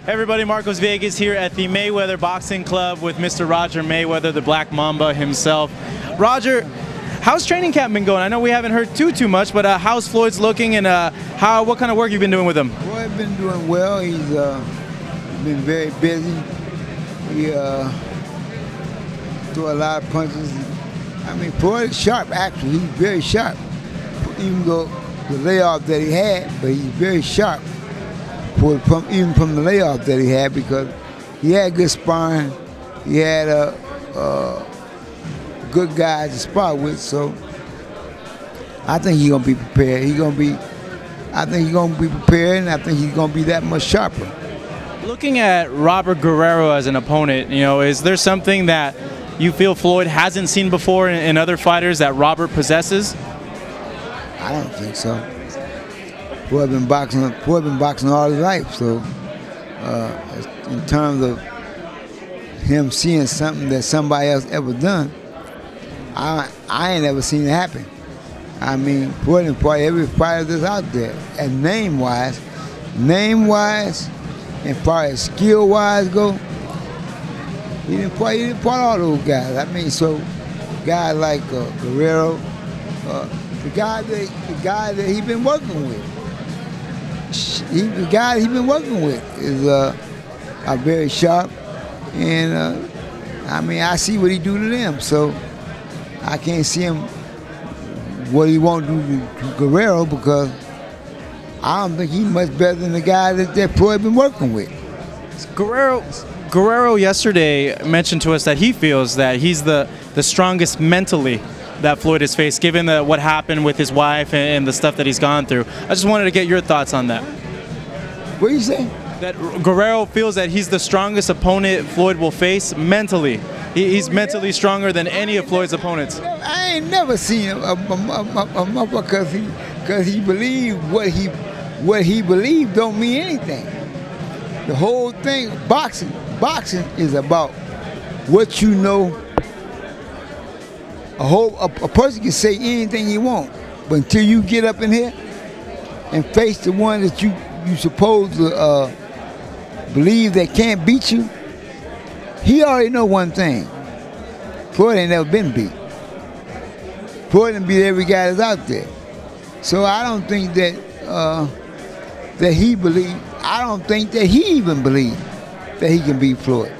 Hey everybody, Marcos Vegas here at the Mayweather Boxing Club with Mr. Roger Mayweather, the Black Mamba himself. Roger, how's training camp been going? I know we haven't heard too much, but how's Floyd's looking, and what kind of work you've been doing with him? Floyd's been doing well. He's been very busy. He threw a lot of punches. I mean, Floyd is sharp, actually. He's very sharp. Even though the layoff that he had, but he's very sharp. Even from the layoff that he had, because he had good sparring, he had good guys to spar with. So I think he's gonna be prepared. I think he's gonna be prepared, and I think he's gonna be that much sharper. Looking at Robert Guerrero as an opponent, is there something that you feel Floyd hasn't seen before in other fighters that Robert possesses? I don't think so. Floyd been boxing all his life, so in terms of him seeing something that somebody else ever done, I ain't ever seen it happen. I mean, Floyd done fought every fighter that's out there, and name-wise, and far as skill-wise go, he didn't fight all those guys. I mean, so guys like Guerrero, the guy that he been working with. The guy he's been working with is are very sharp, and I mean, I see what he do to them, so I can't see him what he won't do to Guerrero, because I don't think he's much better than the guy that Floyd been working with. Guerrero yesterday mentioned to us that he feels that he's the strongest mentally that Floyd has faced, given what happened with his wife and the stuff that he's gone through. I just wanted to get your thoughts on that. What are you saying? That Guerrero feels that he's the strongest opponent Floyd will face mentally. He's mentally stronger than any of Floyd's opponents. I ain't never seen a motherfucker because he believed what he believed don't mean anything. The whole thing, boxing is about what you know. A person can say anything he wants, but until you get up in here and face the one that you supposed to believe that can't beat you, he already know one thing. Floyd ain't never been beat. Floyd done beat every guy that's out there. So I don't think that he believed. I don't think that he even believed that he can beat Floyd.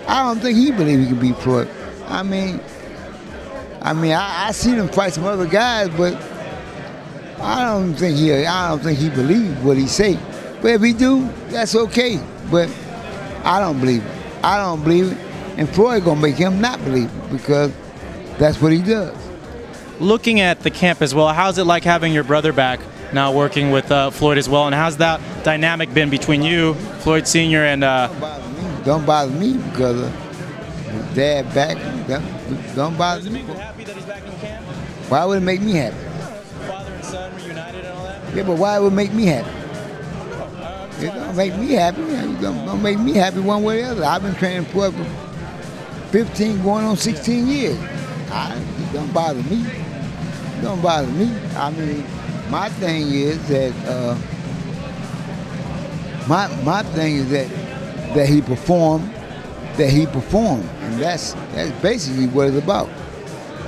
I don't think he believed he can beat Floyd. I mean, I seen him fight some other guys, but I don't think he believed what he say. But if he do, that's okay. But I don't believe it. I don't believe it, and Floyd gonna make him not believe it, because that's what he does. Looking at the camp as well, how's it like having your brother back now, working with Floyd as well, and how's that dynamic been between you, Floyd Sr., and? Don't bother me because his dad back. Don't bother Does it me. make you happy that he's back in camp? Why would it make me happy? Father and son reunited and all that? Yeah, but why would it make me happy? It don't make me happy. It don't make me happy one way or the other. I've been training for 15, going on 16 years. It don't bother me. It don't bother me. I mean, my thing is that that he performed, and that's basically what it's about.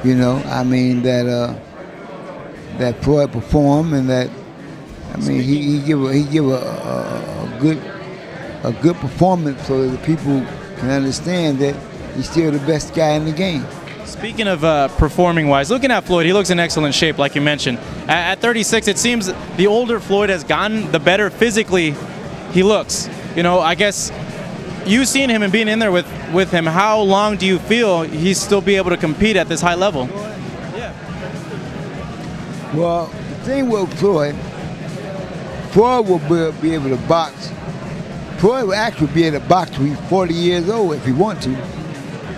I mean, that Floyd performed, and that, I mean, he give a good performance so that the people can understand that he's still the best guy in the game. Speaking of performing-wise, looking at Floyd, he looks in excellent shape, like you mentioned. At 36, it seems the older Floyd has gotten, the better physically he looks. I guess you've seen him and being in there with him. How long do you feel he's still be able to compete at this high level? Yeah. Well, the thing with Floyd will be able to box. Floyd will actually be able to box till he's 40 years old if he wants to.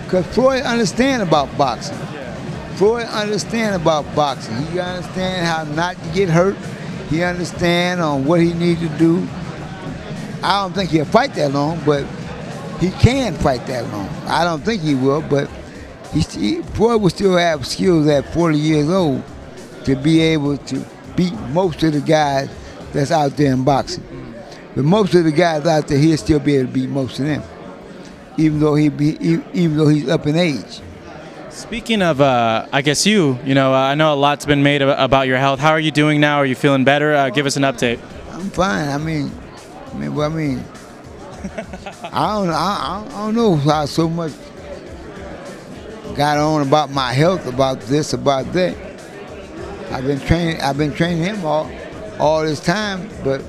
Because Floyd understands about boxing. Floyd understands about boxing. He understands how not to get hurt. He understands on what he needs to do. I don't think he'll fight that long, but he can fight that long. I don't think he will, but Floyd will still have skills at 40 years old to be able to beat most of the guys that's out there in boxing. But most of the guys out there, he'll still be able to beat most of them, even though he's up in age. Speaking of, I guess I know a lot's been made about your health. How are you doing now? Are you feeling better? Give us an update. I'm fine. I don't know how so much got on about my health, about this, about that. I've been training him all this time, but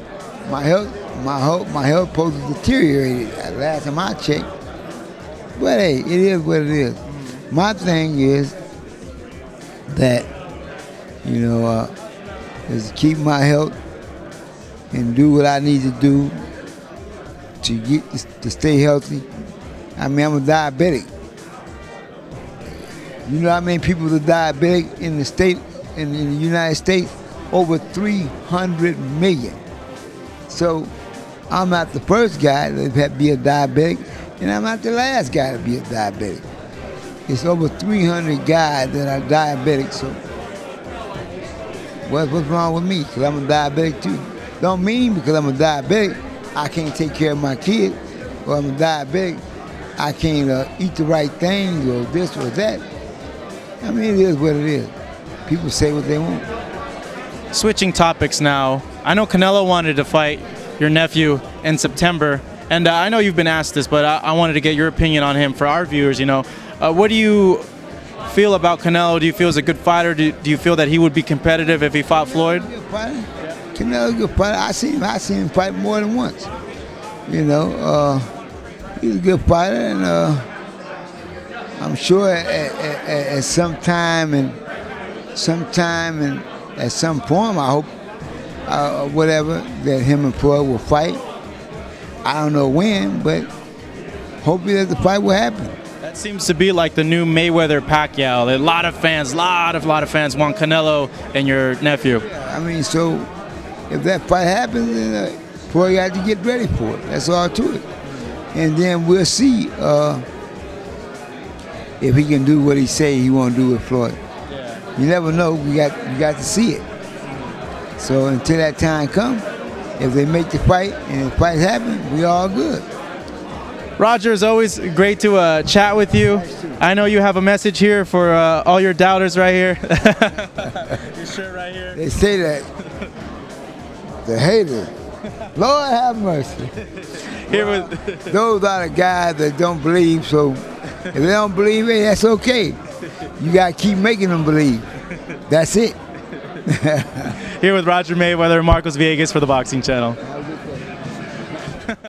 my health supposed to deteriorate last time I checked. But hey, it is what it is. My thing is that, is to keep my health and do what I need to do to stay healthy. I mean, I'm a diabetic. You know how many people are diabetic in the United States? Over 300 million. So I'm not the first guy to be a diabetic, and I'm not the last guy to be a diabetic. It's over 300 guys that are diabetic, so what's wrong with me? Because I'm a diabetic too. Don't mean because I'm a diabetic, I can't take care of my kids, or I'm a diabetic, I can't eat the right things, or this or that. I mean, it is what it is. People say what they want. Switching topics now, I know Canelo wanted to fight your nephew in September, and I know you've been asked this, but I wanted to get your opinion on him for our viewers. What do you feel about Canelo? Do you feel he's a good fighter? Do you feel that he would be competitive if he fought Floyd? Good fighter. Yeah. Canelo's a good fighter. I seen him fight more than once. He's a good fighter, and I'm sure at some time and at some form, I hope whatever that him and Floyd will fight. I don't know when, but hopefully that the fight will happen. That seems to be like the new Mayweather-Pacquiao. A lot of fans want Canelo and your nephew. Yeah, I mean, so if that fight happens, then Floyd got to get ready for it. That's all to it. And then we'll see if he can do what he say he want to do with Floyd. Yeah. You never know. You got to see it. So until that time comes, if they make the fight and the fight happens, we all good. Roger, it's always great to chat with you. I know you have a message here for all your doubters right here. Your shirt right here. They say that. The haters. Lord have mercy. Those are the guys that don't believe, so if they don't believe it, that's okay. You got to keep making them believe. That's it. Here with Roger Mayweather, Marcos Villegas for the Boxing Channel.